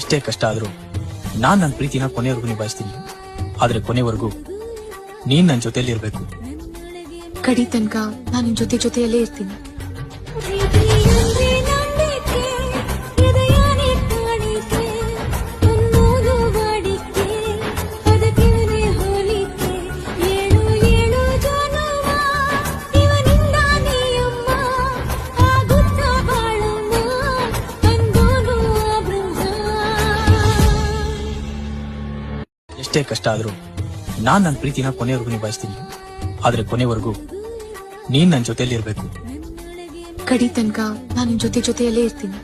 ಎಷ್ಟೇ ಕಷ್ಟ ಆದ್ರೂ ನಾನ್ ನನ್ನ ಪ್ರೀತಿನ ಕೊನೆವರೆಗೂ ನಿಭಾಯಿಸ್ತೀನಿ. ಆದ್ರೆ ಕೊನೆವರೆಗೂ ನೀನ್ ನನ್ನ ಜೊತೆಲಿ ಇರ್ಬೇಕು. ಕಡಿ ತನಕ ನಾನು ನಿನ್ ಜೊತೆಯಲ್ಲೇ ಇರ್ತೀನಿ. ಎಷ್ಟೇ ಕಷ್ಟ ಆದ್ರೂ ನಾನ್ ನನ್ನ ಪ್ರೀತಿನ ಕೊನೆವರೆಗೂ ನಿಭಾಯಿಸ್ತೀನಿ. ಆದ್ರೆ ಕೊನೆವರೆಗೂ ನೀನ್ ನನ್ನ ಜೊತೆಲಿ ಇರ್ಬೇಕು. ಕಡಿ ತನಕ ನಾನು ನಿನ್ ಜೊತೆಯಲ್ಲೇ ಇರ್ತೀನಿ.